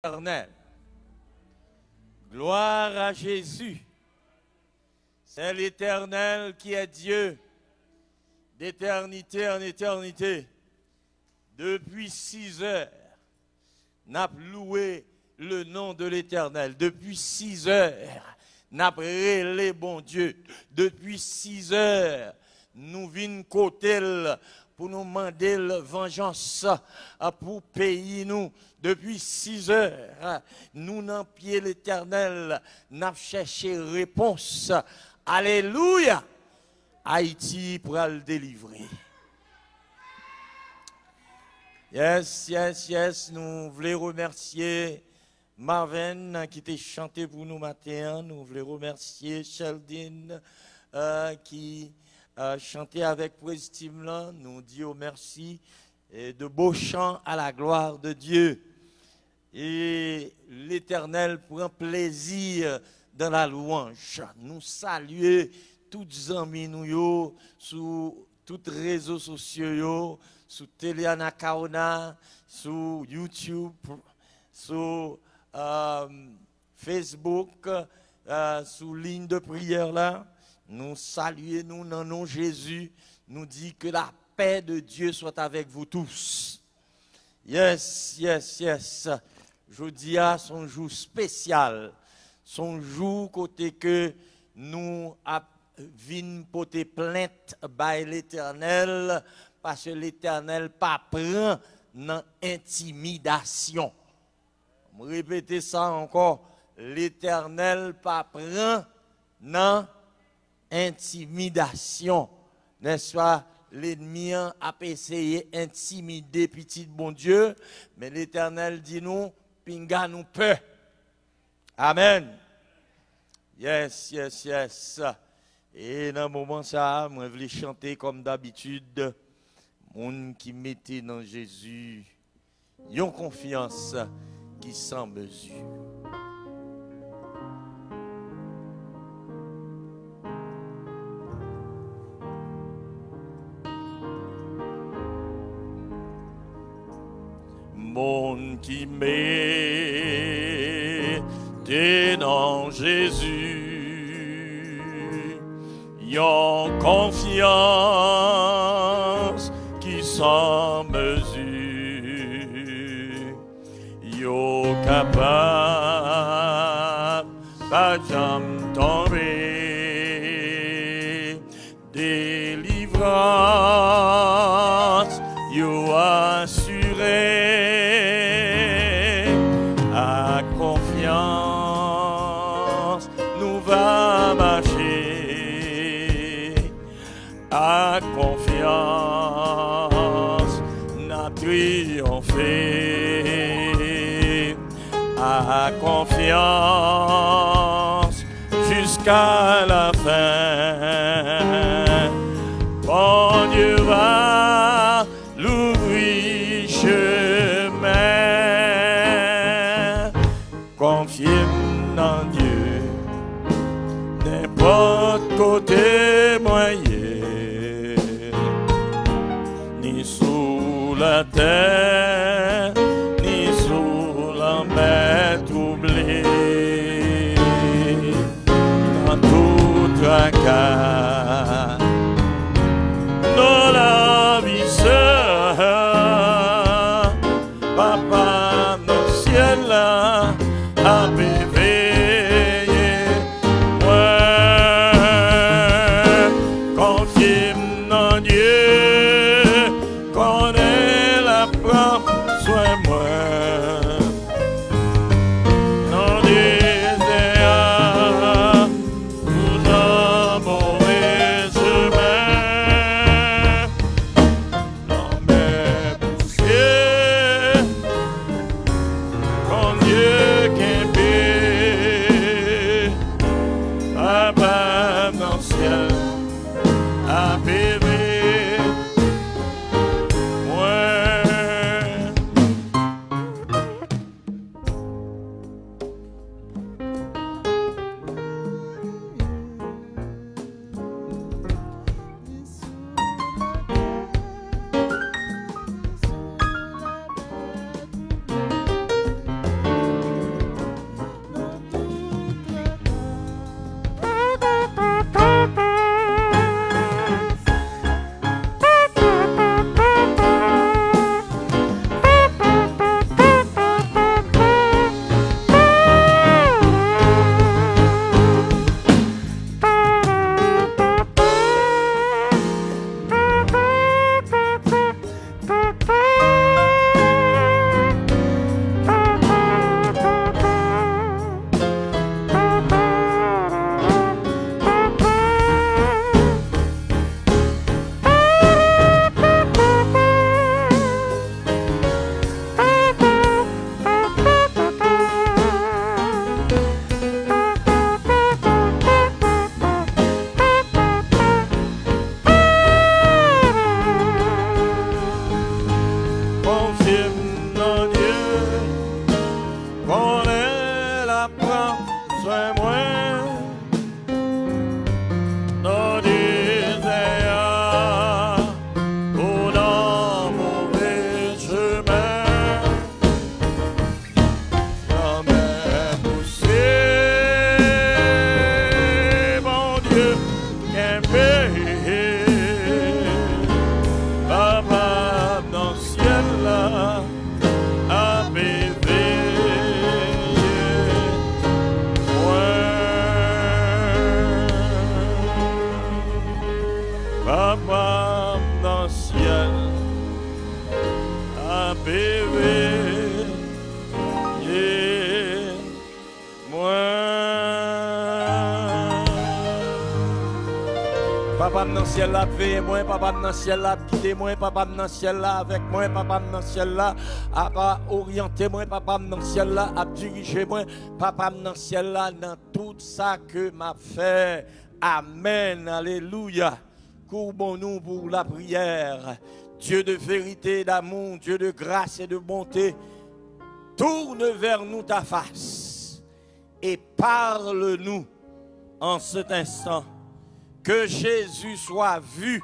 éternel. Gloire à Jésus. C'est l'Éternel qui est Dieu d'éternité en éternité. Depuis 6 heures, n'a loué le nom de l'Éternel. Depuis 6 heures, n'a relé bon Dieu. Depuis 6 heures, nous vîmes côté pour nous demander la vengeance pour payer nous. Depuis 6 heures, nous n'en pied l'Éternel, n'a cherché réponse. Alléluia! Haïti pourra le délivrer. Yes, nous voulons remercier Marvin qui t'a chanté pour nous matin. Nous voulons remercier Sheldon qui a chanté avec Praise Team là. Nous disons merci et de beaux chants à la gloire de Dieu. Et l'Éternel prend plaisir dans la louange. Nous saluons tous les amis nous sur tous les réseaux sociaux, sur Téléana Kaona, sur YouTube, sur Facebook, sur ligne de prière là. Nous saluons, nous, dans le nom de Jésus, nous dit que la paix de Dieu soit avec vous tous. Yes. Jeudi a son jour spécial, son jour côté que nous vîmes porter plainte by l'Éternel, parce que l'Éternel pas prend dans intimidation. Je répète ça encore, l'Éternel pas prend dans intimidation. N'est-ce pas? L'ennemi a essayé d'intimider petit bon Dieu, mais l'Éternel dit nous, pinga nous peur. Amen. Yes. Et dans le moment ça, moi je voulais chanter comme d'habitude, monde qui mettait dans Jésus une confiance qui sans mesure. Monde qui mettait dans Jésus, yon confiance qui sans mesure, yon capable, pas jamais tomber, délivrance, yon assuré. À confiance, n'a triomphé. À confiance, jusqu'à la fin. Bon Dieu va l'ouvrir chemin. Confiez en Dieu, n'importe côté moyen. La terre, ni sous la mer troublée, dans tout tracas, dans la vie seule, papa, dans le ciel là, a éveillé, ouais, confie en Dieu. Dieu qui est à prendre soin moi. Non, désert, ou dans mauvais chemin. Quand même poussé, mon Dieu, qu'un pays, Papa dans le ciel là, a bébé. Papa dans le ciel, a bébé, moi. Papa dans le ciel là, veille moi, papa dans le ciel là, guidez moi, papa dans le ciel là, avec moi, papa dans le ciel là, a orienté moi, papa dans le ciel là, a dirigé moi, papa dans le ciel là, dans tout ça que m'a fait. Amen, alléluia. Courbons-nous pour la prière. Dieu de vérité, d'amour, Dieu de grâce et de bonté, tourne vers nous ta face et parle-nous en cet instant. Que Jésus soit vu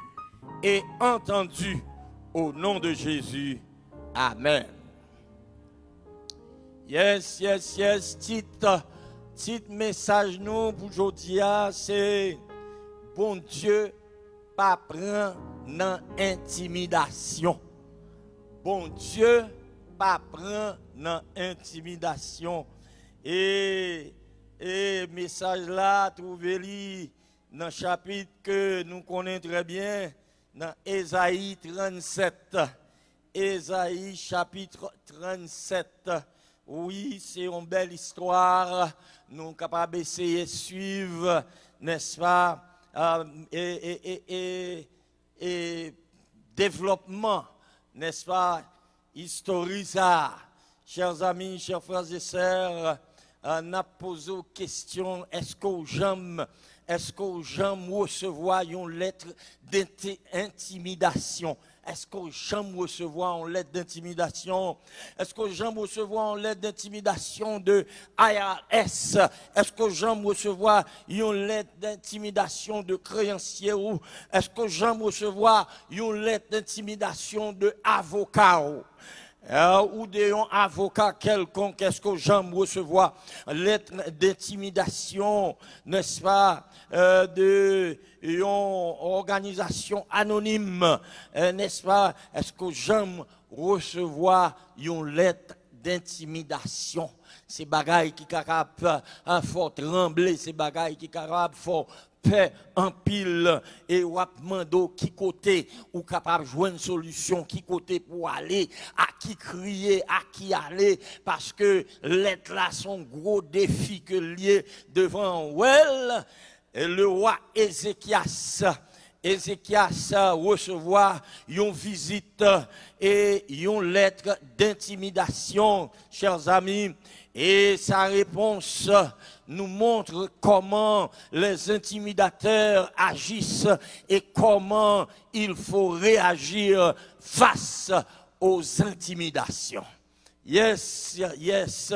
et entendu au nom de Jésus. Amen. Yes, yes, yes. Petit message nous pour aujourd'hui, c'est bon Dieu. Pas prendre dans intimidation. Bon Dieu, pas prendre dans intimidation. Et message là, trouvez-le dans le chapitre que nous connaissons très bien, dans Ésaïe 37. Ésaïe chapitre 37. Oui, c'est une belle histoire. Nous sommes capables d'essayer de suivre, n'est-ce pas? Et développement, n'est-ce pas, historique ça. Chers amis, chers frères et sœurs, on a posé une question, est-ce qu'aux gens recevoir une lettre d'intimidation? Est-ce que j'aime recevoir en lettre d'intimidation? Est-ce que j'aime recevoir en lettre d'intimidation de IRS? Est-ce que j'aime recevoir une lettre d'intimidation de créancier? Ou est-ce que j'aime recevoir une lettre d'intimidation de avocat? Ou d'un avocat quelconque, est-ce que j'aime recevoir lettre d'intimidation, n'est-ce pas, de une organisation anonyme, n'est-ce pas, est-ce que j'aime recevoir une lettre d'intimidation? Ces bagailles qui capables fort trembler, ces bagailles qui capables fort paix en pile et ou demando qui côté ou capable de jouer une solution, qui côté pour aller, à qui crier, à qui aller, parce que l'être là son gros défi que lié devant well, et le roi Ézéchias recevoir une visite et une lettre d'intimidation, chers amis, et sa réponse nous montre comment les intimidateurs agissent et comment il faut réagir face aux intimidations. Yes, yes.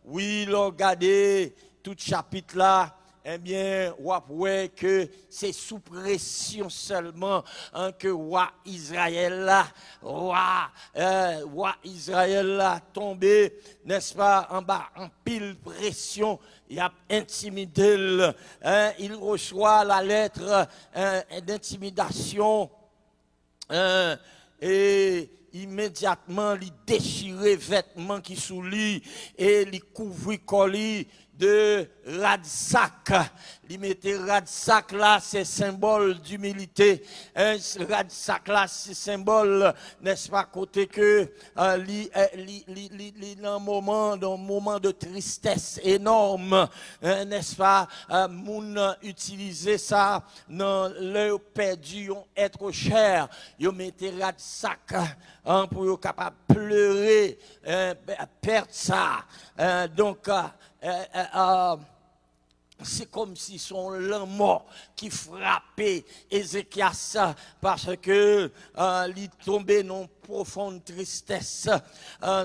Oui, regardez tout chapitre là. Eh bien, on voit que c'est sous pression seulement que roi Israël là tombé, n'est-ce pas, en bas, en pile pression, il a intimidé, il reçoit la lettre d'intimidation et immédiatement il déchirait vêtements qui sous lui et il couvrit colis de Radsac. Il mettait Radsac là, c'est symbole d'humilité. Radsac là, c'est symbole, n'est-ce pas, côté que dans un moment de tristesse énorme, n'est-ce pas, moun utilisait ça dans leur perdu, être cher. Ils mettaient Radsac pour être capable de pleurer, perdre ça. Donc, c'est comme si son mort qui frappait Ézéchias parce que il tombait dans une profonde tristesse.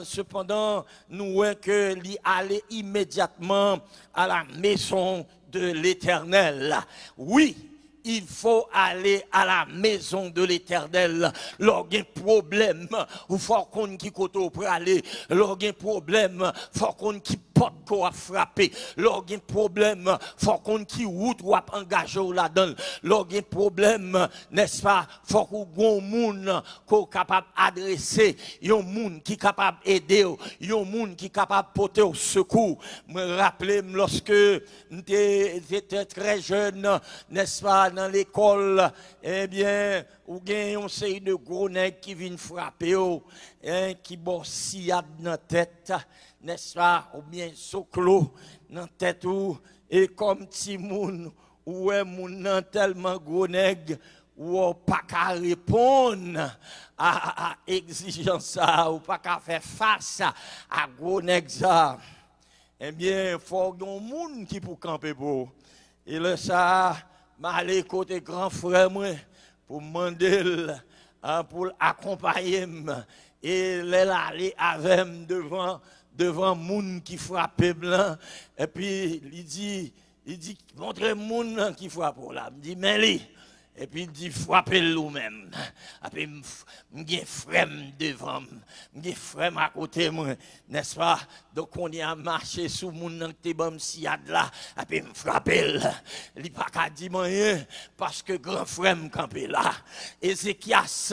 Cependant, nous voyons que il allait immédiatement à la maison de l'Éternel. Oui. Il faut aller à la maison de l'Éternel. Lorsqu'il y a un problème, il faut qu'on qui koto pour aller. Lorsqu'il y a un problème, il faut qu'on qui porte quoi frapper. Lorsqu'il y a un problème, il faut qu'on qui route ou engagé là-dedans. Lorsqu'il y a un problème, n'est-ce pas, il faut qu'on ait un monde qui est capable d'adresser, un monde qui est capable d'aider, un monde qui est capable de porter au secours. Je me rappelle lorsque j'étais très jeune, n'est-ce pas, dans l'école, eh bien, ou bien on sait de gros nègres qui viennent frapper, qui bossillent dans la tête, n'est-ce pas, ou bien soclo dans la tête, et comme petit moun, ou un moun tellement gros nègre, ou pas qu'à répondre à exigence, ou pas qu'à faire face à gros nègre ça. Eh bien, il faut qu'il y ait un monde qui pour camper pour. Et là, ça, m'aller côté grand frère moi pour demander pour accompagner et l'aller avec devant monde qui frappe blanc et puis il dit montrez monde qui frappe là me dit mais lui et puis il dit frappez lui-même. Après m'gien frère devant, m'gien frère à côté moi, n'est-ce pas? Donc on y a marché sous mon nan te bam siad là, après me frapper. Il pas qu'à dire rien parce que grand frère me campé là. Ézéchias,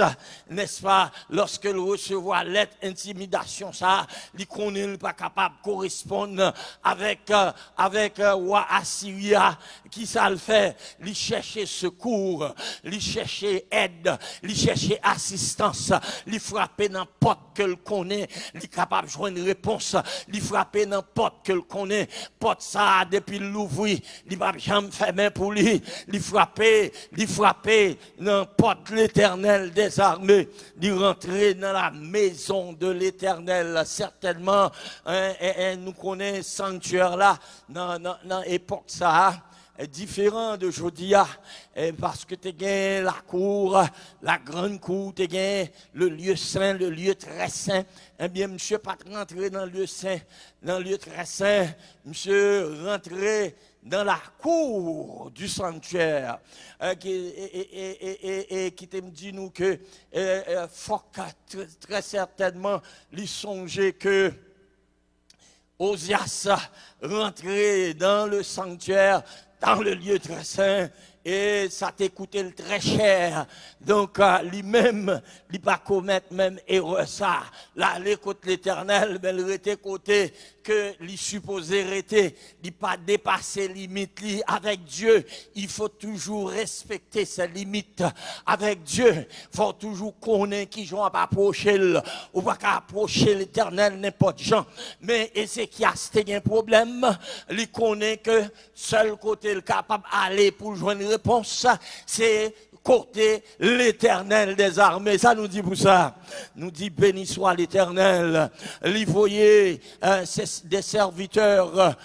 n'est-ce pas? Lorsque il recevoir lettre intimidation ça, il connaît pas capable de correspondre avec roi Assyria qui ça le fait, il chercher secours. Il chercher aide, il chercher assistance, il frapper n'importe quel connaît, il est capable de joindre une réponse, il frapper n'importe quel connaît, porte ça depuis l'ouvrir, il va jamais fermer pour lui, il frapper n'importe l'Éternel des armées, il rentrer dans la maison de l'Éternel, certainement, nous connaissons sanctuaire là, dans l'époque ça. Différent de Jodia, parce que tu as la cour, la grande cour, tu as le lieu saint, le lieu très saint. Eh bien, monsieur pas rentré dans le lieu saint, dans le lieu très saint, monsieur rentré dans la cour du sanctuaire, qui te dit nous que faut très certainement lui songer que Osias rentrait dans le sanctuaire, dans le lieu très saint, et ça t'a coûté très cher. Donc, lui-même, il pas commettre même erreur ça. Là, les côtés l'Éternel, ben, il était côté que lui supposé rester, il pas dépasser limite avec Dieu. Il faut toujours respecter ses limites avec Dieu. Il faut toujours connaître qui j'en pas approcher, ou pas approcher l'Éternel n'importe gens. Mais Ézéchias a un problème, il connaît que seul côté le capable d'aller pour joindre une réponse, c'est côté l'Éternel des armées. Ça nous dit pour ça. Nous dit béni soit l'Éternel. Il voyait des serviteurs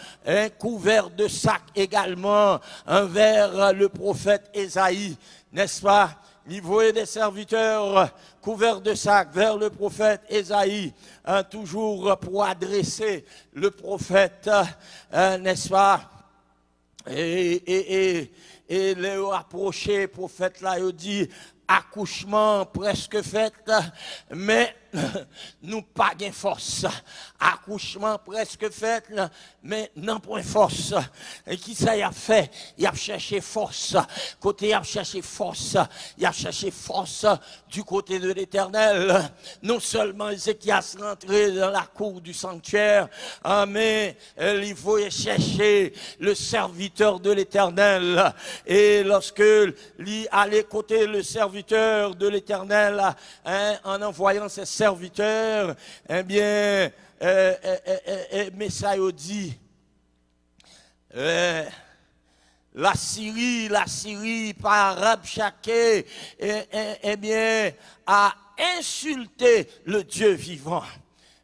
couverts de sacs également vers le prophète Ésaïe. N'est-ce pas? Il voyait des serviteurs couverts de sacs vers le prophète Ésaïe, toujours pour adresser le prophète, n'est-ce pas? Et les approché, prophète là, il dit, accouchement presque fait, mais nous pas de force. Accouchement presque fait, mais non point force. Et qui ça y a fait? Il a cherché force. Côté il a cherché force. Il a cherché force du côté de l'Éternel. Non seulement Ézéchias rentré dans la cour du sanctuaire, mais il faut chercher le serviteur de l'Éternel. Et lorsque il allait côté le serviteur de l'Éternel, en envoyant ses serviteurs, eh bien, mais ça y dit, la Syrie par Rabshakeh, eh bien, a insulté le Dieu vivant.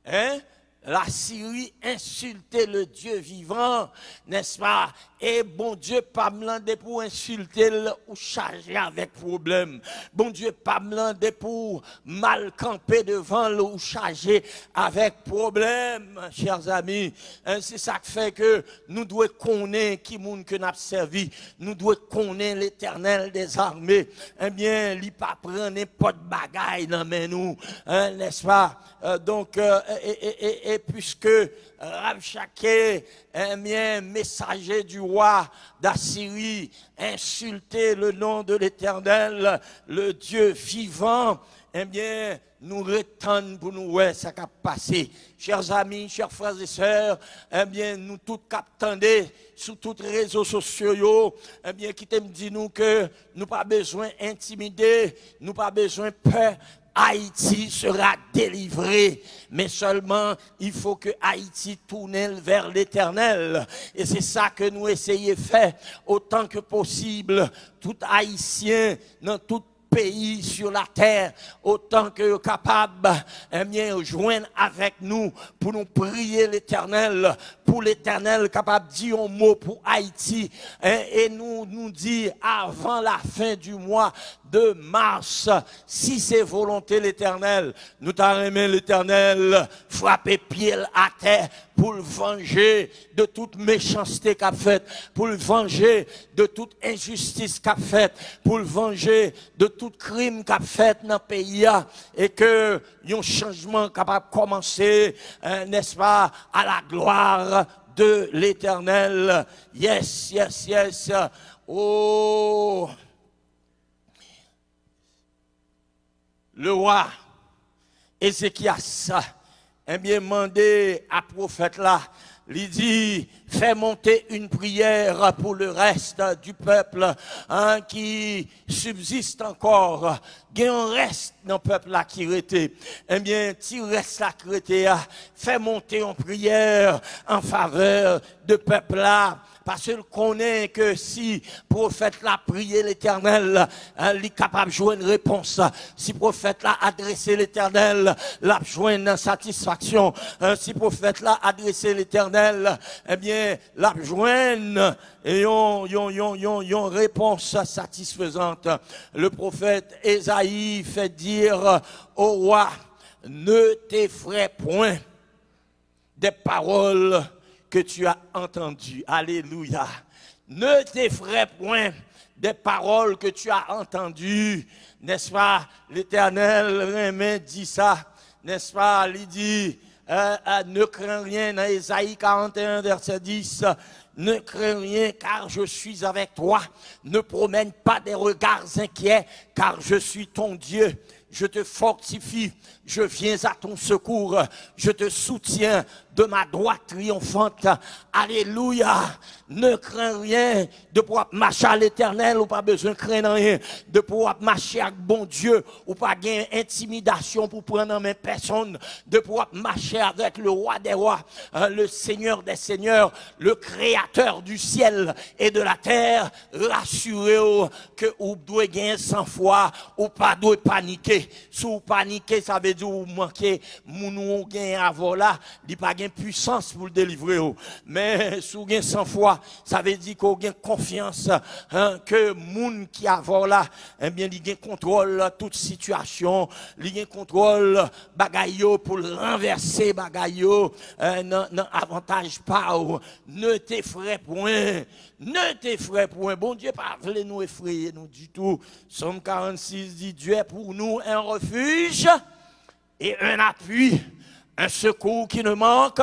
Hein? la Syrie insultait le Dieu vivant, n'est-ce pas? Et bon Dieu pas me demander pour insulter ou charger avec problème. Bon Dieu pas me demander pour mal camper devant le ou charger avec problème, chers amis. C'est ça qui fait que nous devons connaître qui monde que nous avons servi. Nous devons connaître l'Éternel des armées. Eh bien, il pas prendre n'importe bagaille dans nous, n'est-ce pas? Et puisque Rabshakeh, messager du roi d'Assyrie, insultait le nom de l'Éternel, le Dieu vivant, eh bien, nous retendons pour nous, ouais, ça a passé. Chers amis, chers frères et sœurs, eh bien, nous tous captendez sur tous les réseaux sociaux, eh bien, qui t'aiment dit nous que nous pas besoin d'intimider, nous pas besoin de peur. Haïti sera délivré, mais seulement il faut que Haïti tourne vers l'Éternel. Et c'est ça que nous essayons de faire autant que possible. Tout Haïtien dans tout pays sur la terre, autant que capable, eh bien, joindre avec nous pour nous prier l'Éternel, pour l'Éternel capable de dire un mot pour Haïti, et nous dire avant la fin du mois de mars, si c'est volonté l'Éternel, nous t'arrêtons l'Éternel, frapper pied à terre pour le venger de toute méchanceté qu'a faite, pour le venger de toute injustice qu'a faite, pour le venger de tout crime qu'a fait dans le pays, et que un changement capable de commencer, n'est-ce pas, à la gloire de l'Éternel. Yes, yes, yes. Oh, le roi Ézéchias, eh bien, demandé à prophète là, il dit, fais monter une prière pour le reste du peuple qui subsiste encore. Il y a un reste dans le peuple là qui était. Eh bien, tu restes là qui était, fais monter une prière en faveur de peuple là. Parce qu'il connaît que si le prophète l'a prié l'Éternel, il est capable de jouer une réponse. Si le prophète l'a adressé l'Éternel, il a joué une satisfaction. Si le prophète l'a adressé l'Éternel, eh bien, il a joué une réponse satisfaisante. Le prophète Ésaïe fait dire au roi, ne t'effraie point des paroles que tu as entendu. Alléluia. Ne t'effraie point des paroles que tu as entendues. N'est-ce pas? L'Éternel dit ça. N'est-ce pas? Il dit, ne crains rien dans Ésaïe 41, verset 10. Ne crains rien car je suis avec toi. Ne promène pas des regards inquiets car je suis ton Dieu. Je te fortifie, je viens à ton secours, je te soutiens de ma droite triomphante. Alléluia. Ne crains rien de pouvoir marcher à l'Éternel ou pas besoin de craindre rien. De pouvoir marcher avec bon Dieu ou pas gagner intimidation pour prendre en main personne. De pouvoir marcher avec le roi des rois, le Seigneur des seigneurs, le créateur du ciel et de la terre. Rassurez-vous que vous devez gagner 100 fois ou pas devez paniquer. Si vous paniquez, ça veut dire que vous manquez, vous gagnez avant là, il n'y a pas de puissance pour le délivrer. Mais si vous gagnez 100 fois, ça veut dire que vous avez confiance que moun qui avant là, eh bien, il a contrôle toute situation, il a contrôle bagayo pour le renverser bagayo, non avantage pas. Ne t'effraie point. Ne t'effraie point. Bon Dieu, pas voulez nous effrayer nous du tout. Somme 46 dit, Dieu est pour nous un refuge et un appui, un secours qui ne manque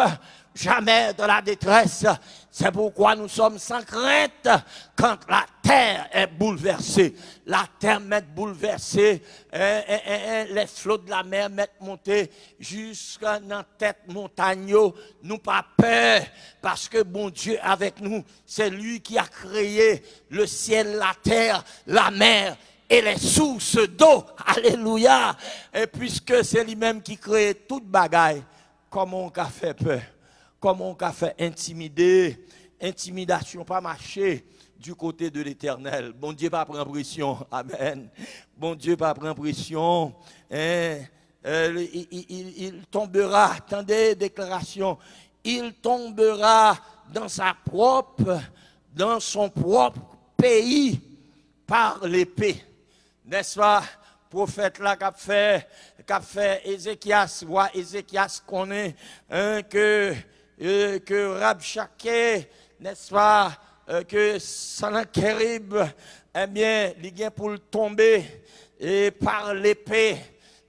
jamais de la détresse. C'est pourquoi nous sommes sans crainte quand la terre est bouleversée. La terre m'est bouleversée, les flots de la mer m'est montés jusqu'à la tête montagne. Nous pas peur parce que bon Dieu avec nous, c'est lui qui a créé le ciel, la terre, la mer et les sources d'eau. Alléluia. Et puisque c'est lui-même qui crée toute bagaille, comment on a fait peur? Comment on a fait intimider? Intimidation pas marcher du côté de l'Éternel. Bon Dieu pas prendre pression. Amen. Bon Dieu pas prendre pression. il tombera, attendez, déclaration, il tombera dans son propre pays par l'épée. N'est-ce pas? Prophète là qu'a fait Ézéchias, roi Ézéchias connaît que Rabshakeh, n'est-ce pas, que Sanakérib, eh bien, il vient pour le tomber et par l'épée,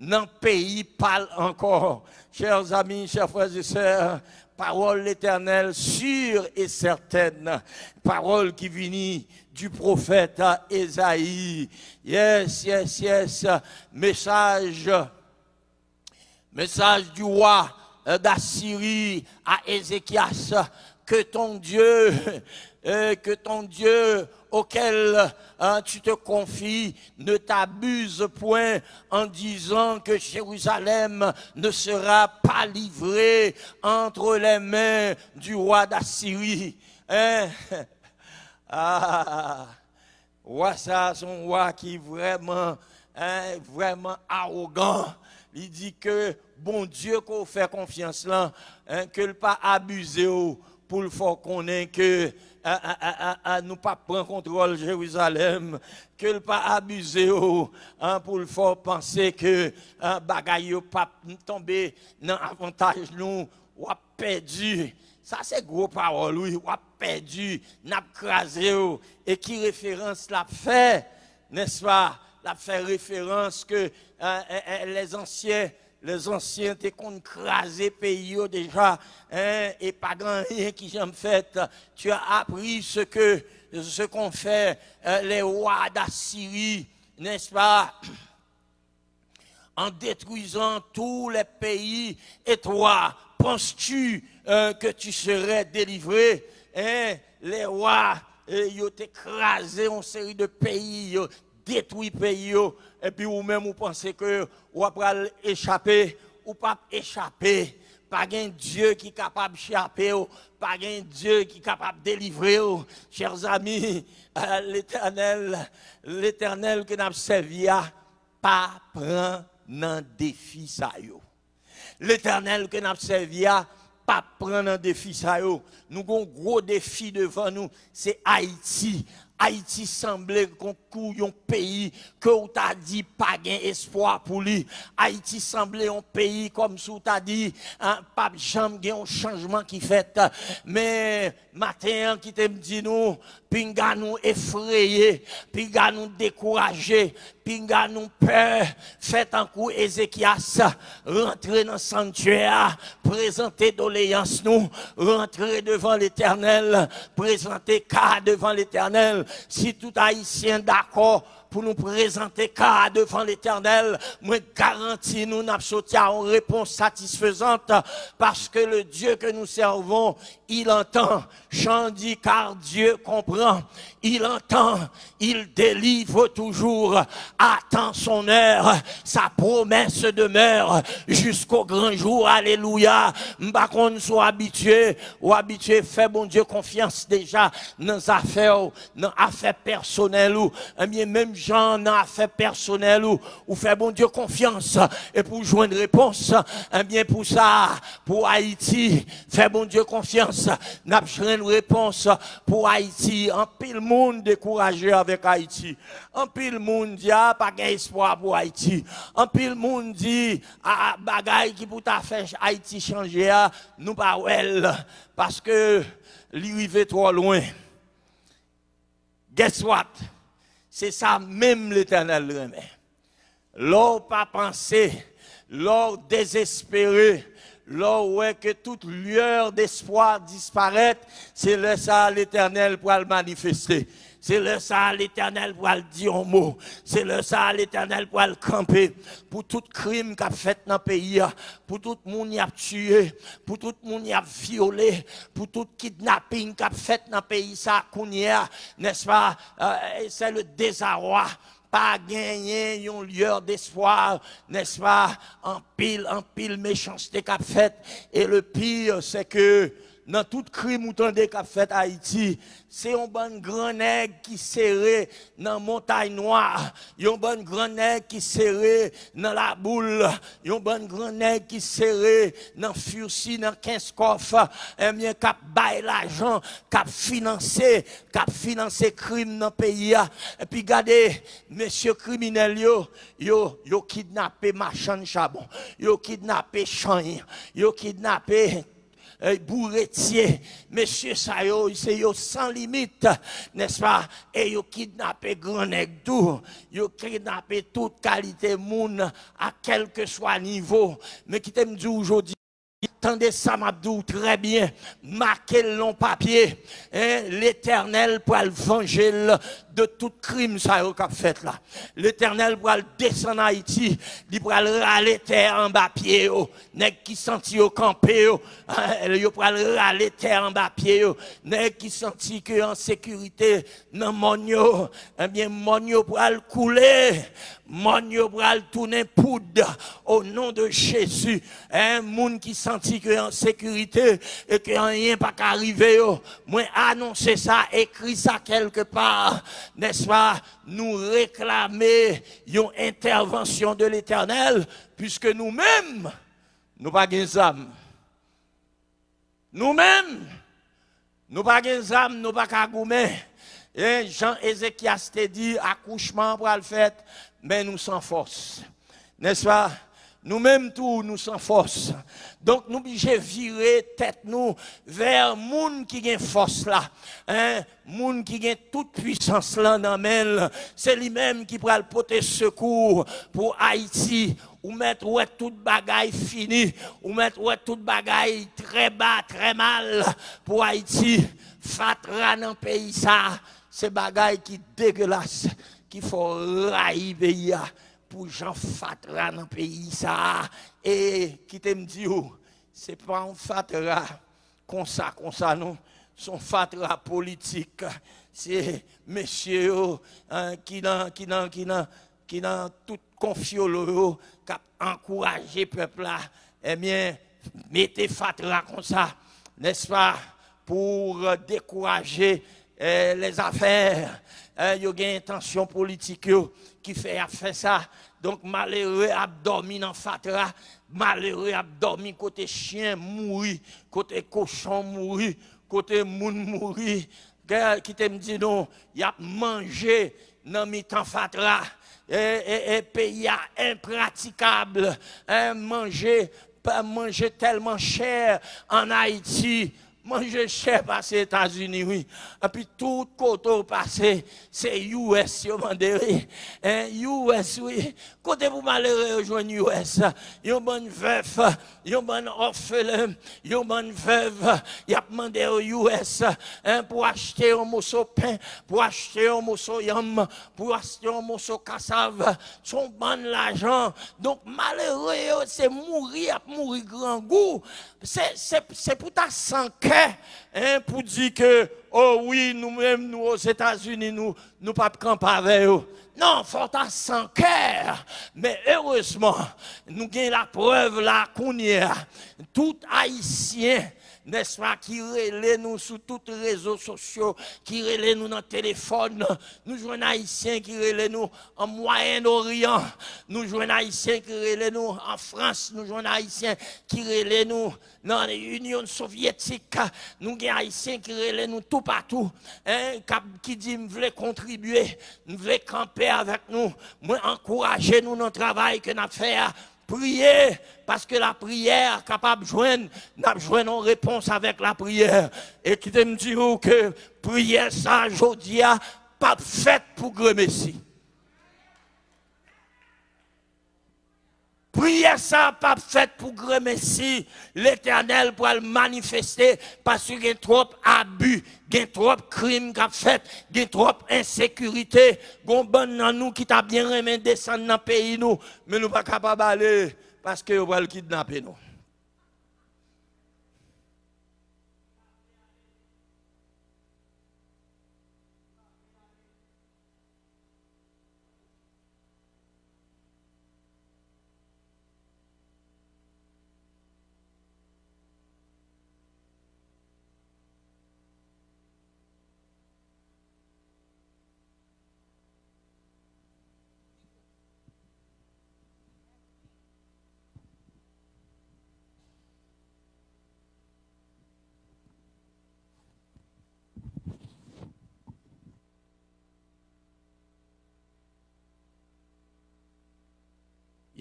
dans le pays parle encore. Chers amis, chers frères et sœurs, parole l'Éternel sûre et certaine, parole qui vient du prophète Ésaïe. Yes, message du roi d'Assyrie à Ézéchias, que ton Dieu auquel tu te confies ne t'abuse point en disant que Jérusalem ne sera pas livrée entre les mains du roi d'Assyrie. Hein? Roi, ça, son roi qui est vraiment arrogant. Il dit que bon Dieu qu'on fait confiance là, que le pas abuser pour le faire connaître que nous pas prendre contrôle de Jérusalem, que le pas abuser pour le faire penser que bagaille pas tomber dans avantage nous ou a perdu. Ça c'est gros parole oui, ou a perdu, n'a crasé et qui référence l'a fait, n'est-ce pas? L'a fait référence que les anciens étaient qu'on crasé pays déjà et pas grand rien qui j'aime fait. Tu as appris ce qu'ont fait les rois d'Assyrie, n'est-ce pas? En détruisant tous les pays. Et toi, penses-tu que tu serais délivré? Les rois, ils ont écrasé une série de pays, détruit pays, et puis ou même vous pensez que vous allez échapper ou pas échapper. Pas un Dieu qui est capable d'échapper, pas un Dieu qui est capable de délivrer. Chers amis, l'Éternel que nous avons servi, pas prend dans défi ça yo. L'Éternel que nous avons servi, pas prendre un défi ça yo. Nous avons un gros défi devant nous, c'est Haïti. Haïti semblait qu'on couille un pays que ou t'a dit pas gain espoir pour lui. Haïti semblait un pays comme si ou t'a dit pas jamais un changement qui fait. Mais matin qui te dit nous pinga nous effrayer, pinga nous décourager, pinga nous peur. Faites un coup Ézéchias, rentrer dans le sanctuaire, présenter doléances nous, rentrer devant l'Éternel, présenter cas devant l'Éternel. Si tout Haïtien d'accord pour nous présenter cas devant l'Éternel, moi garantis nous n'avons sauté à une réponse satisfaisante parce que le Dieu que nous servons, il entend. Chant dit car Dieu comprend. Il entend, il délivre toujours. Attend son heure, sa promesse demeure jusqu'au grand jour. Alléluia. M'ba qu'on soit habitué ou habitué, fait bon Dieu confiance déjà dans affaires personnelles ou bien même gens dans affaires personnelles ou fait bon Dieu confiance et pour joindre réponse, bien pour ça, pour Haïti, fait bon Dieu confiance. N'a pas une réponse pour Haïti. En pile monde découragé avec Haïti. En pile monde dit pas d'espoir pour Haïti. En pile monde dit bagaille qui pour ta faire Haïti changer nous pas well parce que l'arrivée trop loin. Guess what? C'est ça même l'Éternel remet. L'or pas pensé, l'or désespéré, l'or ouais que toute lueur d'espoir disparaît, c'est là ça l'Éternel pour le manifester. C'est là ça l'Éternel pour le dire un mot. C'est là ça l'Éternel pour le camper. Pour tout crime qu'a fait dans le pays, pour tout le monde qui a tué, pour tout le monde qui a violé, pour tout kidnapping qu'a fait dans le pays, ça, n'est-ce pas? C'est le désarroi. Pas gagner une lueur d'espoir, n'est-ce pas? En pile méchanceté qu'a fait. Et le pire, c'est que dans tout crime ou tendez qu'a fait Haïti, c'est un bon grand nègre qui serré dans montagne noire, un bon grand nègre qui serré dans la boule, un bon grand nègre qui serré dans Fursi, dans 15 coffres, et bien cap bail l'argent, cap financer crime dans le pays. Et puis regardez, messieurs criminels yo kidnappé marchand charbon, yo kidnappé champ, yo kidnappé bourretier, monsieur ça c'est yo sans limite, n'est-ce pas? Et yo kidnappé grand nèg tout, yo kidnappé toute qualité moun à quel que soit niveau. Mais qui t'aime dit aujourd'hui, attendez ça m'abdou très bien, marquez le long papier, hein, l'Éternel pour le venger de tout crime ça qu'a fait là. L'Éternel pour le descendre en Haïti, il pour le râler terre en bas pied yo, nèg qui senti au camper yo, yo pour le râler terre en bas pied yo, nèg qui senti que en sécurité dans mon yo, eh bien mon yo pour le couler, mon yo pour le tourner poudre au nom de Jésus. Un monde qui senti que en sécurité et que rien pas qu'arriver yo, moi annoncer ça, écrit ça quelque part, n'est-ce pas? Nous réclamer une intervention de l'Éternel, puisque nous-mêmes, nous pas des âmes. Nous-mêmes, nous pas des âmes, nous pas cagoumé. Et Jean Ézéchias te dit, accouchement pour le fait, mais nous sans force. N'est-ce pas? Nous-mêmes tout, nous sans force. Donc nous obligés virer tête nous vers moun qui gagne force là. Hein? Moun qui gagne toute puissance là dans men. C'est lui-même qui pourra le porter secours pour Haïti. Ou mettre ouais toute bagaille fini. Ou mettre ouais toute bagaille très bas, très mal pour Haïti. Fatra dans le pays ça. C'est bagaille qui dégueulasse. Qu'il faut railler pays. Pour Jean Fatra dans le pays ça et qui t'aime dit c'est pas un Fatra comme ça non, son Fatra politique, c'est monsieur qui dans tout confiolo qui a encouragé peuple là, eh bien mettez Fatra comme ça, n'est-ce pas, pour décourager les affaires. Il y a une intention politique qui fait ça. Donc, malheureux a dormi dans Fatra, malheureux a dormi côté chien mouri, côté cochon mouri, côté moun mouri. Qui te me dit non, il a mangé dans mi-temps Fatra. Et pays impraticable. Manger tellement cher en Haïti. Manger cher passer aux États-Unis, oui. Et puis tout côté passé, c'est US, yo mandé. US, oui. Côté vous malheureux rejoindre US. Yon bonne veuf, yon bonne orphelin, yon bonne veuve, y a demandé aux US pour acheter un morceau de pain, pour acheter un morceau de yam, pour acheter un morceau de cassave. Son bon l'argent. Donc malheureux, c'est mourir grand goût. C'est pour ta sans cœur, pour dire que, oh oui, nous-mêmes, nous aux États-Unis, nous pas camper avec eux. Non, faut ta sans cœur. Mais heureusement, nous avons la preuve là qu'on y a. Tout Haïtien, n'est-ce pas, qui relève nous sur tous les réseaux sociaux, qui relève nous dans le téléphone, nous jouons Haïtiens qui relève nous en Moyen-Orient, nous jouons Haïtiens qui relève nous en France, nous jouons Haïtiens qui relève nous dans l'Union soviétique, nous avons Haïtiens qui relève nous tout partout, qui dit nous voulons contribuer, nous voulons camper avec nous, encourager nous dans le travail que nous faisons. Prier, parce que la prière capable de joindre, une réponse avec la prière. Et qui me dit que prière ça, aujourd'hui, pas faite pour grand Messie. Prière ça, pas faite pour grand Messie. L'Éternel pour le manifester parce qu'il y a trop abus, il y a trop crimes qu'a fait, il y a trop insécurité. Gon bon dans nous qui t'a bien remis descendre dans le pays nous, mais nous pas capable d'aller parce que va le kidnapper nous.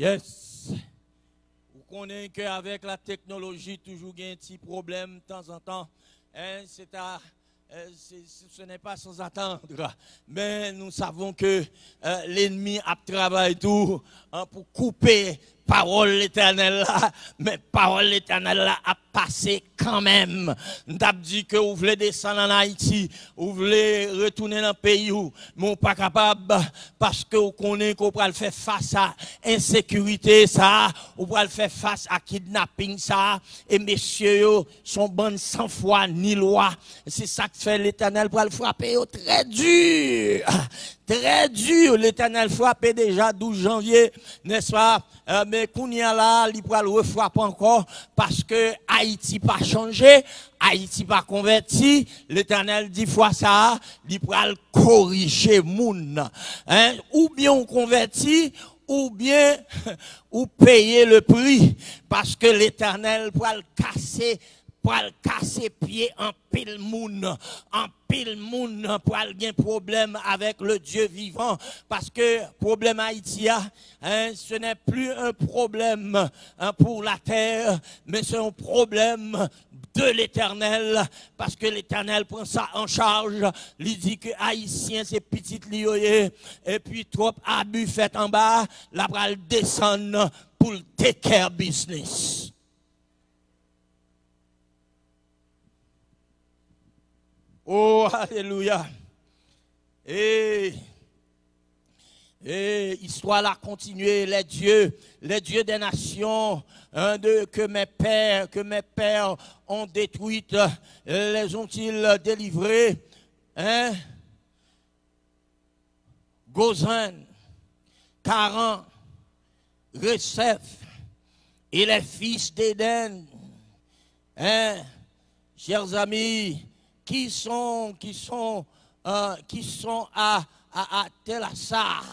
Yes. Vous connaissez qu'avec la technologie, toujours il y a un petit problème de temps en temps. Hein, ce n'est pas sans attendre. Mais nous savons que l'ennemi a travaillé tout pour couper parole l'éternel là. Mais parole l'éternel là a passé quand même. Nous avons dit que vous voulez descendre en Haïti, vous voulez retourner dans le pays où vous pas capable parce que vous connaissez qu'on peut faire face à insécurité ça, vous pouvez faire face à kidnapping ça, et messieurs sont bonnes sans foi ni loi. C'est ça que fait l'éternel pour le frapper très dur. Très dur, l'éternel frappé déjà 12 janvier, n'est-ce pas? Mais Kounia là, il pourra le refrapper encore parce que Haïti pas changé, Haïti pas converti. L'éternel dit fois ça, il pourra le corriger moun. Hein? Ou bien on convertit, ou bien ou payer le prix parce que l'éternel pourra le casser pied en pile moun pour avoir problème avec le Dieu vivant parce que problème Haïti ce n'est plus un problème pour la terre mais c'est un problème de l'éternel parce que l'éternel prend ça en charge. Il dit que haïtien c'est petite lioye et puis trop abus fait en bas la pral descendre pour le take care business. Oh, alléluia. Et histoire là continuer, les dieux des nations, que mes pères ont détruites, les ont-ils délivrés? Hein? Gozan, Caran, Recef et les fils d'Éden. Hein? Chers amis, qui sont à Tel Assar.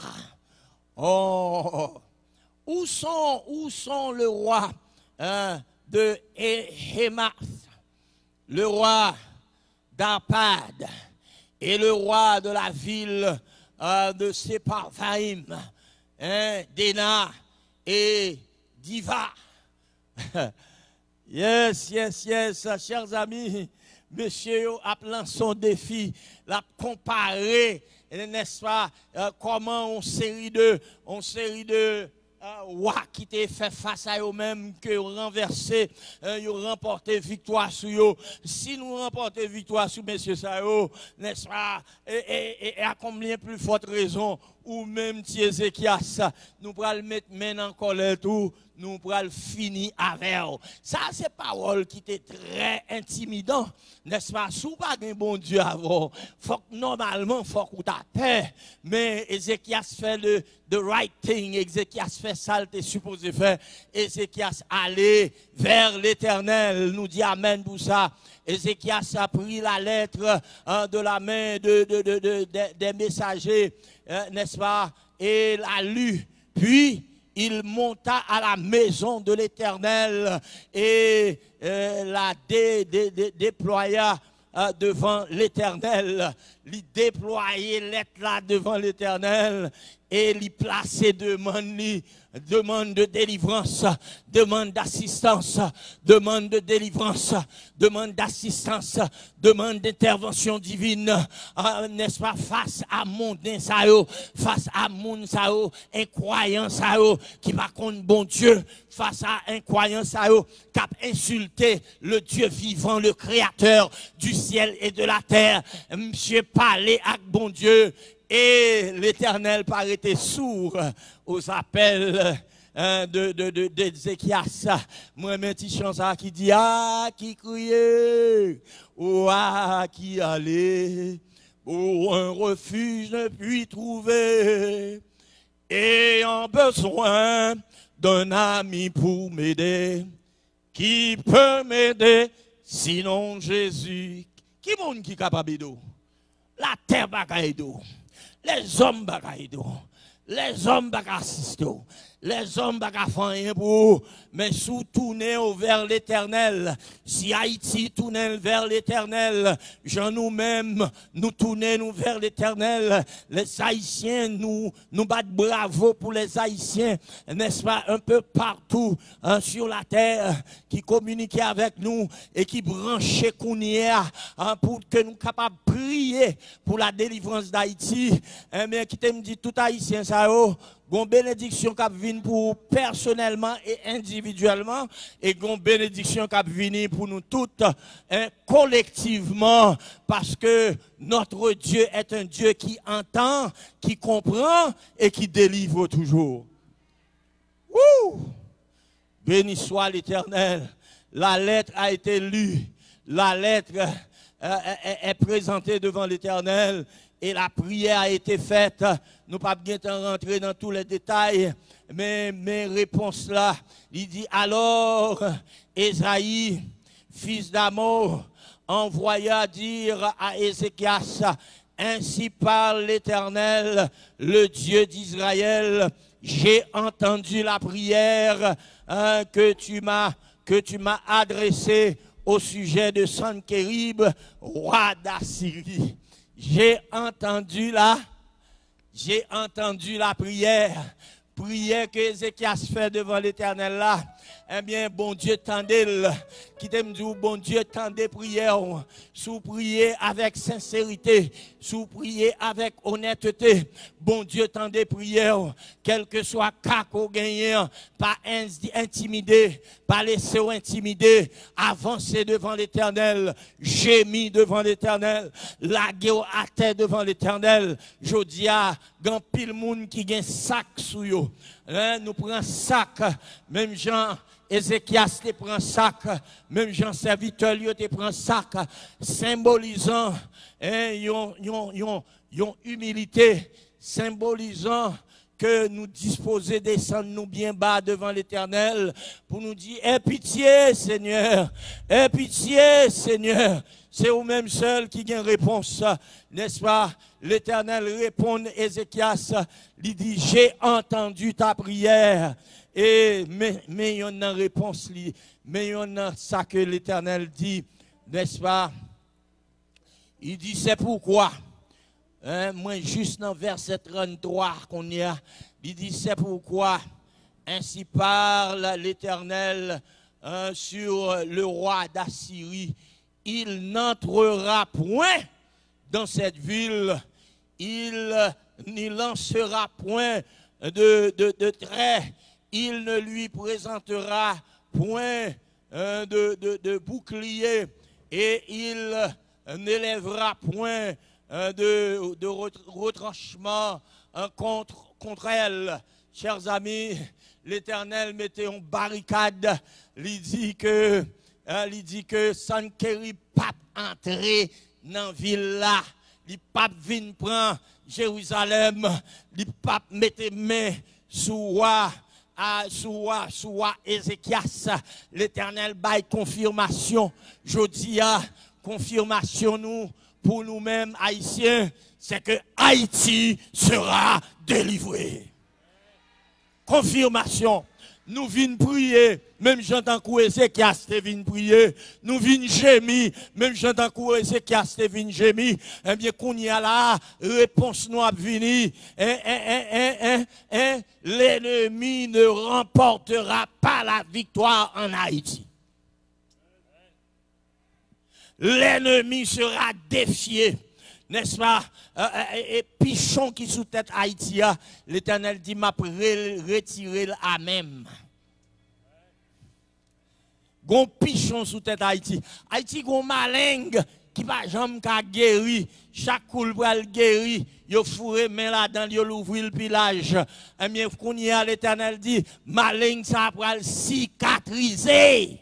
Oh, où sont le roi de Hémath, le roi d'Arpad et le roi de la ville de Sepharvaïm, Déna et Diva. Yes, chers amis. Monsieur a lancé son défi, l'a comparé, n'est-ce pas, comment on série de rois qui te fait face à eux-mêmes, que renverser, ils remporté victoire sur eux. Si nous remportons victoire sur messieurs ça, n'est-ce pas, et à combien plus forte raison, ou même si Ézéchias, nous pourrons le mettre maintenant en colère tout, nous pourrons le finir avec eux. Ça, c'est parole qui était très intimidant, n'est-ce pas? Si vous pas un bon Dieu avant, normalement, il faut que tu paix. Mais Ézéchias fait the right thing. Ézéchias fait ça, il était supposé faire. Ézéchias allait vers l'Éternel. Nous dit amen pour ça. Ézéchias a pris la lettre de la main des messagers, n'est-ce pas? Et l'a lu. Puis, il monta à la maison de l'Éternel et la déploya devant l'Éternel. Il déployait l'être là devant l'Éternel et il plaçait demande de délivrance, demande d'assistance, demande de délivrance, demande d'assistance, demande d'intervention divine, n'est-ce pas, face à mon sao, face à mon sao, incroyant sao, qui va contre bon Dieu, face à incroyant sao, qui a insulté le Dieu vivant, le créateur du ciel et de la terre. Monsieur parlait avec bon Dieu. Et l'Éternel paraît sourd aux appels d'Ézéchias. Moi, mes petits chants qui dit, qui criait, qui allait, pour un refuge ne puis trouver, ayant besoin d'un ami pour m'aider. Qui peut m'aider, sinon Jésus? Qui monde qui est capable d'eau? La terre bagaille d'eau. Les hommes bagaille d'eau. Les hommes bagaille assistent. Les hommes ne font rien pour, mais sous tourner vers l'Éternel. Si Haïti tourne vers l'Éternel, Jean nous-mêmes, nous tournons vers l'Éternel. Les Haïtiens, nous battons bravo pour les Haïtiens, n'est-ce pas, un peu partout sur la terre, qui communiquent avec nous et qui branchent Kounia pour que nous soyons capables de prier pour la délivrance d'Haïti. Mais qui te dit tout Haïtien, ça gon bénédiction qui vient pour personnellement et individuellement et gon bénédiction qui vient pour nous toutes collectivement parce que notre Dieu est un Dieu qui entend, qui comprend et qui délivre toujours. Wouh! Béni soit l'Éternel. La lettre a été lue. La lettre est présentée devant l'Éternel. Et la prière a été faite. Nous ne pouvons pas rentrer dans tous les détails, mais mes réponses là, il dit alors, Ésaïe, fils d'Amos, envoya dire à Ézéchias, ainsi parle l'Éternel, le Dieu d'Israël, j'ai entendu la prière que tu m'as adressée au sujet de Sanchérib, roi d'Assyrie. J'ai entendu la prière que Ézéchias fait devant l'Éternel là. Eh bien, bon Dieu tendez, qui t'aime dit, bon Dieu tendez prière, sous prier avec sincérité, sous prier avec honnêteté, bon Dieu tendez prière, quel que soit cas qu'on gagne, pas intimider, pas laisser intimider, avancer devant l'Éternel, gémir devant l'Éternel, laguer à terre devant l'Éternel. Je dis à grand pile monde qui gagne sac sous yo, nous prenons sac, même Jean Ézéchias te prend sac, même Jean serviteur lui te prend sac, symbolisant yon humilité, symbolisant que nous disposons descendre nous bien bas devant l'Éternel pour nous dire aie pitié Seigneur, aie pitié Seigneur. C'est vous-même seul qui gagne réponse, n'est-ce pas? L'Éternel répond à Ézéchias, il dit j'ai entendu ta prière. Et mais il y a une réponse, mais il y a ça que l'Éternel dit, n'est-ce pas? Il dit c'est pourquoi, moi juste dans verset 33 qu'on y a, il dit c'est pourquoi, ainsi parle l'Éternel sur le roi d'Assyrie, il n'entrera point dans cette ville, il n'y lancera point de traits, il ne lui présentera point de bouclier et il n'élèvera point de retranchement contre elle. Chers amis, l'Éternel mettait en barricade, il dit que Sanchérib pas entrer dans la ville là, il pas vinn prendre Jérusalem, il pas mettre main sous Ézéchias. L'Éternel baille confirmation. Je dis à confirmation nous pour nous-mêmes haïtiens, c'est que Haïti sera délivré. Confirmation. Nous venons prier, même j'entends que Ézéchias te vient prier. Nous venons gémir, même j'entends que Ézéchias te vient gémir. Eh bien, qu'on y a là, réponse nous a venir. L'ennemi ne remportera pas la victoire en Haïti. L'ennemi sera défié. N'est-ce pas? Et pichon qui sous tête Haïti, l'Éternel dit m'a retiré à même. Gon pichon sous tête Haïti. Haïti gon malingue qui va jamais guéri. Chaque coule pral guéri. Yo fourré main là-dedans, yo l'ouvrir le pillage. Et bien, qu'on y a, l'Éternel dit malingue ça pral cicatriser.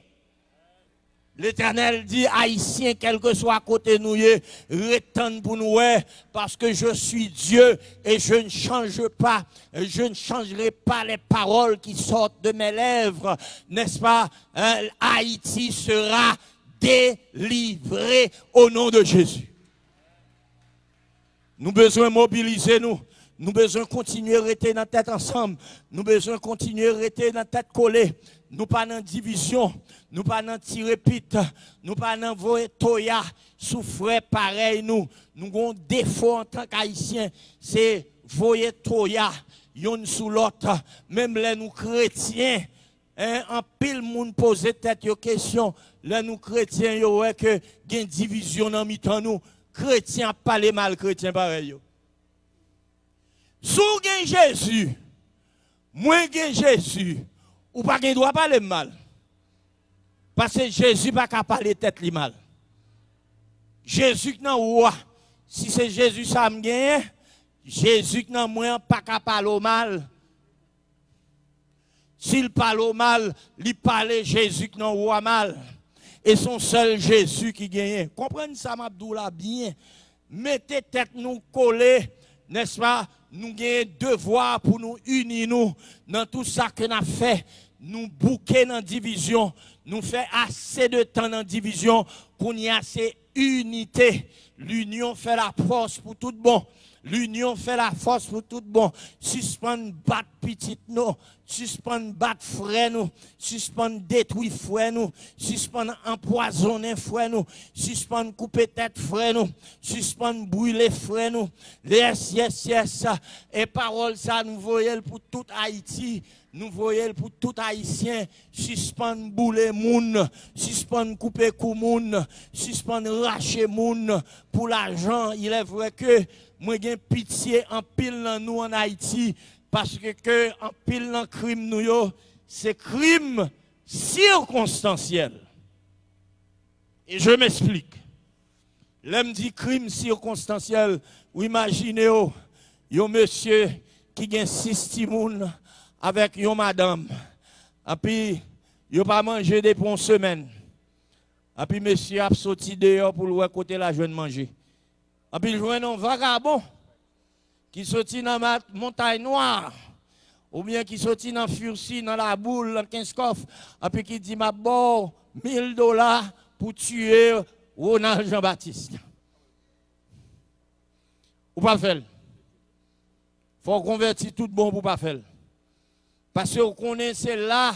L'Éternel dit, Haïtien, quel que soit à côté nous, retente pour nous, parce que je suis Dieu et je ne change pas, je ne changerai pas les paroles qui sortent de mes lèvres, n'est-ce pas? Haïti sera délivré au nom de Jésus. Nous besoin mobiliser nous. Nous besoin continuer à rester dans la tête ensemble. Nous besoin continuer à rester dans la tête collée. Nous pas dans division. Nous pas dans tirer pite. Nous pas dans voyer toya. Souffrir pareil nous. Nous avons défaut en tant qu'haïtiens. C'est voyer toya. Yon sous l'autre. Même les nous chrétiens. En pile moun pose tête yo question. Là nous chrétiens yo ouais que gen division dans mi-temps nous. Chrétiens parler mal chrétien pareil yo. Sou gen Jésus, moi gen Jésus, ou pas gen droit parler mal. Parce que Jésus pas capable parler tête li mal. Jésus nan roi, si c'est Jésus ça me gagne, Jésus nan moi pas capable parler mal. S'il parle mal, il parle Jésus nan roi mal. Et son seul Jésus qui gagne. Comprenez ça m'abdoula bien. Mettez tête nous coller, n'est-ce pas? Nous avons devoir pour nous unir nous dans tout ça que nous avons fait. Nous bouquer dans la division. Nous faisons assez de temps dans la division pour y ait assez unité. L'union fait la force pour tout bon. L'union fait la force pour tout bon. Suspend battre petit nous, suspend battre frère nous, suspend détruire frère nous, suspend empoisonner frère nous, suspend couper tête frère nous, suspend brûler frère nous. Yes. Et parole ça nous voyons pour tout Haïti. Nous voyons pour tout Haïtien, suspend bouler moun, suspend couper kou moun, suspend racher moun pour l'argent. Il est vrai que moi j'ai pitié en pile dans nous en Haïti parce que en pile dans crime nous yo, c'est crime circonstanciel. Et je m'explique. L'homme dit crime circonstanciel, ou imaginez yo monsieur qui gagne 6 timoun avec yon madame. Et puis, yon pas mangé depuis une semaine. Et puis, monsieur a sorti dehors pour le côté la jeune manger. Et puis, il joue un vagabond qui sorti dans la montagne noire. Ou bien qui sorti dans Fursi, dans la boule, dans 15 coffres. Et puis, qui dit, ma bon, $1000 pour tuer Ronald Jean-Baptiste. Ou pas faire. Faut convertir tout bon pour pas faire. Parce que vous connaissez c'est là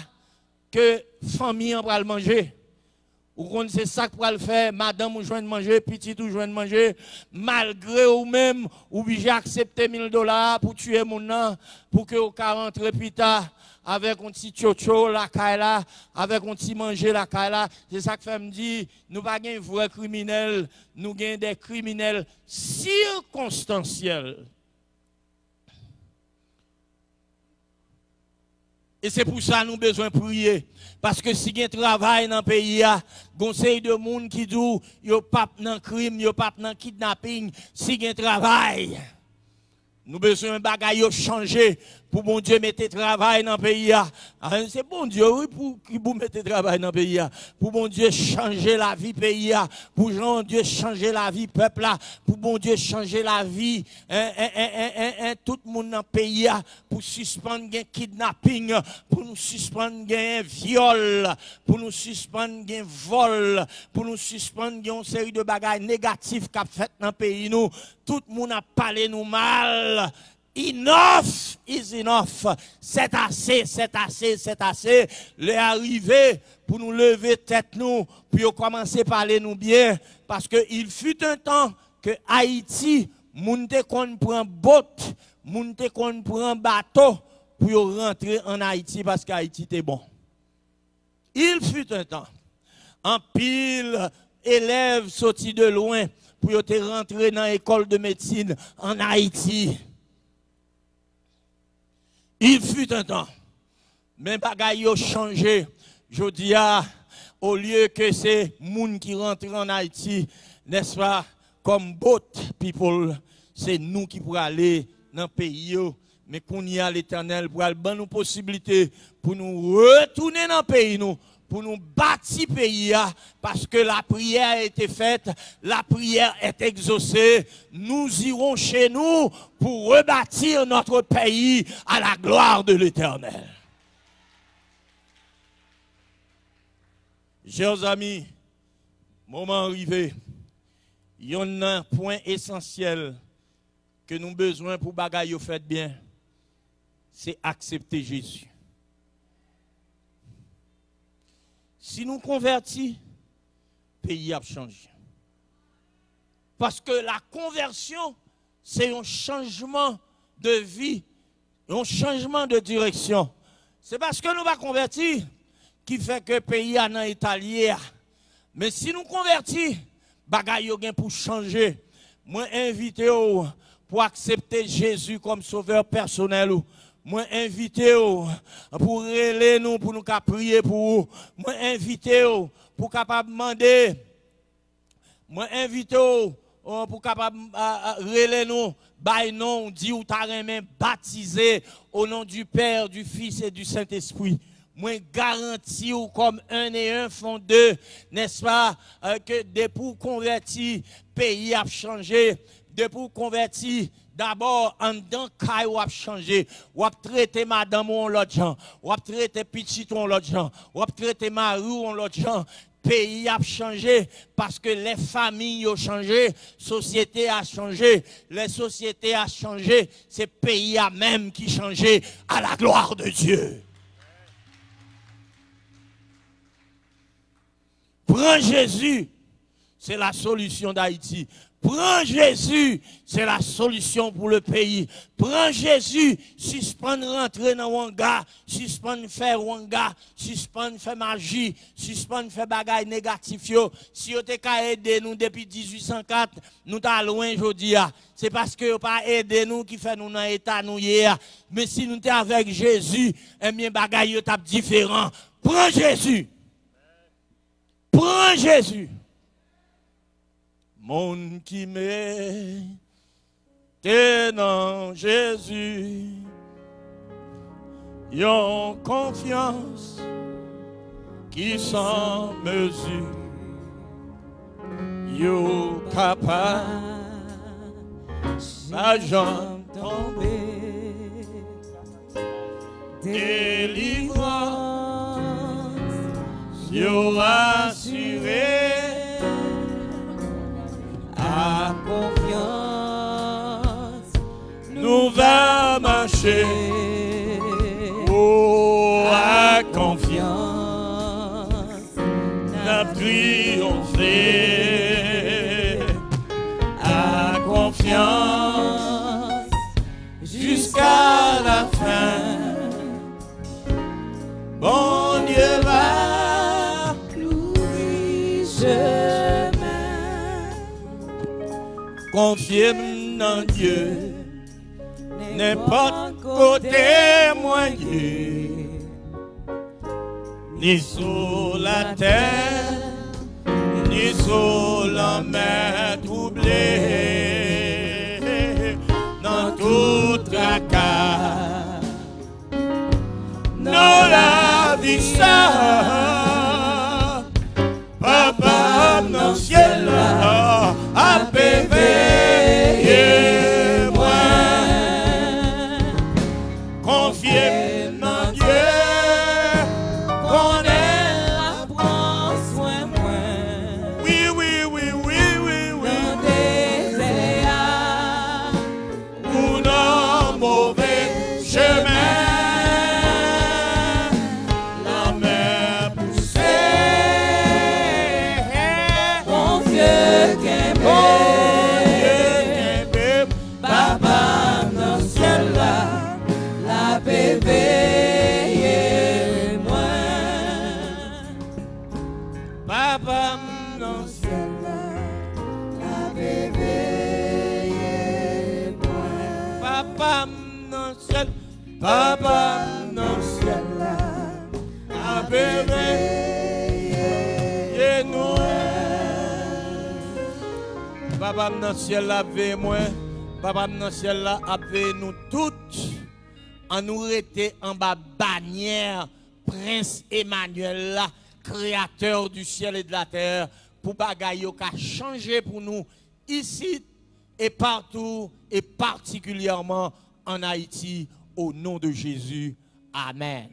que famille en va manger. Vous connaissez ça que va le faire, madame ou joint de manger, petit ou joint de manger, malgré ou même, ou j'ai accepté $1000 pour tuer mon nom, pour que vous rentrez plus tard avec un petit tchocho la kaila, avec un petit manger la kaila. C'est ça que fait me dire, nous pas des vrais criminels, nous avons des criminels circonstanciels. Et c'est pour ça que nous avons besoin de prier. Parce que si il y a un travail dans le pays, il y a un conseil de monde qui dit qu'il n'y a pas de crime, il n'y a pas de kidnapping. Si il y a un travail, nous avons besoin de bagaille changer pour bon Dieu mettre travail dans le pays. C'est bon Dieu, oui, pour vous mettre travail dans le pays. Pour bon Dieu changer la vie pays. Pour bon Dieu changer la vie peuple. Pour bon Dieu changer la vie tout le monde dans le pays. Pour suspendre un kidnapping. Pour nous suspendre un viol. Pour nous suspendre un vol. Pour nous suspendre une série de bagailles négatives qu'a fait dans le pays. Nous, tout le monde a parlé nous mal. Enough is enough. C'est assez, c'est assez, c'est assez. Les arrivé pour nous lever tête nous, puis commencer à parler nous bien. Parce qu'il fut un temps que Haïti, moun te kon prend boat, moun te kon prend bateau pour rentrer en Haïti parce qu'Haïti était bon. Il fut un temps. En pile, élèves sortis de loin pour te rentrer dans l'école de médecine en Haïti. Il fut un temps, mais bagaille a changé. Je dis, au lieu que c'est moun qui rentre en Haïti, n'est-ce pas, comme boat people, c'est nous qui pourrons aller dans le pays. Mais qu'on y a l'Éternel pour aller donner nous possibilité pour nous retourner dans le pays, nous, pour nous bâtir le pays, parce que la prière a été faite, la prière est exaucée. Nous irons chez nous pour rebâtir notre pays à la gloire de l'Éternel. Chers amis, moment arrivé, il y a un point essentiel que nous avons besoin pour bagaille fait bien, c'est accepter Jésus. Si nous convertis, le pays a changé. Parce que la conversion, c'est un changement de vie, un changement de direction. C'est parce que nous va convertir qui fait que le pays a un état lié. Mais si nous convertis, bagaille yo gen pour changer. Moi invité pour accepter Jésus comme sauveur personnel. Moi invité pour relayer nous pour nous prier pour vous. Moi invité pour capable demander. Moi invité pour capable relayer nous bay non dit ou ta remen baptisé au nom du Père, du Fils et du Saint-Esprit. Moi garantis ou comme un et un font deux, n'est-ce pas, que depuis converti, pays a changé, depuis converti, d'abord en dedans kay ou a changé, ou a traité madame ou l'autre gens, ou a traité petit ou l'autre gens, ou a traité mari ou l'autre gens. Pays a changé parce que les familles ont changé, société a changé, les sociétés a changé, c'est pays a même qui changé à la gloire de Dieu. Prends Jésus, c'est la solution d'Haïti. Prends Jésus, c'est la solution pour le pays. Prends Jésus, suspend rentrer dans Wanga, suspend faire Wanga, suspend faire magie, suspend faire bagaille négatif yo. Si vous avez aidé nous depuis 1804, nous t'as loin aujourd'hui. C'est parce que vous pas aidé nous qui fait nous dans l'état nous hier. Mais si nous t'es avec Jésus, eh bien bagaille yo tap différent. Prends Jésus. Prends Jésus. Monde qui met dans Jésus, yon confiance qui sans mesure, yon capable, sa jambe tombée, délivrance, yon assuré. À confiance, nous va marcher. Oh, à confiance, n'a triomphé. À confiance, jusqu'à la fin. Bon Dieu va nous confier en Dieu, n'importe côté moyen, ni sur la terre, ni sur la mer troublée, dans toute la case, dans la vie ça, papa dans le ciel là. Veillez moi, confiez en Dieu, qu'on est la prend soin moi. Oui, oui, oui, oui, oui, oui. Dans désert ou dans mauvais chemin, la mer poussée, mon Dieu qu'aime. Veillez-moi, Papa dans le ciel, la veillez-moi, Papa dans le ciel, Papa dans le ciel, la veillez-nous, Papa dans le ciel, la veillez-moi, Papa dans le ciel, la veillez-nous toutes. En nous rester en bas bannière Prince Emmanuel là, créateur du ciel et de la terre, pour bagaille qui a changé pour nous ici et partout et particulièrement en Haïti au nom de Jésus. Amen.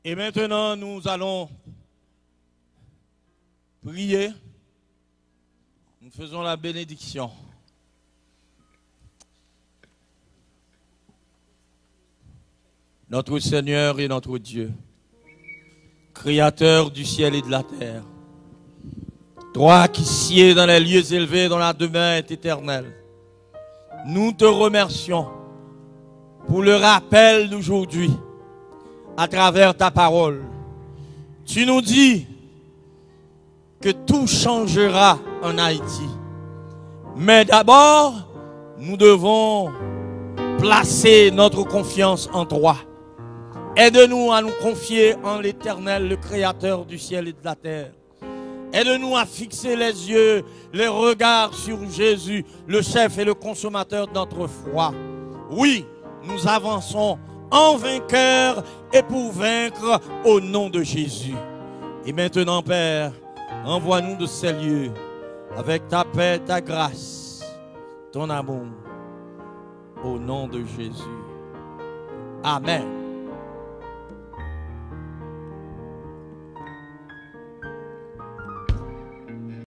Et maintenant, nous allons prier. Nous faisons la bénédiction. Notre Seigneur et notre Dieu, Créateur du ciel et de la terre, toi qui sieds dans les lieux élevés dont la demeure est éternelle, nous te remercions pour le rappel d'aujourd'hui à travers ta parole. Tu nous dis que tout changera en Haïti. Mais d'abord, nous devons placer notre confiance en toi. Aide-nous à nous confier en l'Éternel, le Créateur du ciel et de la terre. Aide-nous à fixer les yeux, les regards sur Jésus, le chef et le consommateur de notre foi. Oui, nous avançons en vainqueur et pour vaincre au nom de Jésus. Et maintenant, Père, envoie-nous de ces lieux avec ta paix, ta grâce, ton amour, au nom de Jésus. Amen.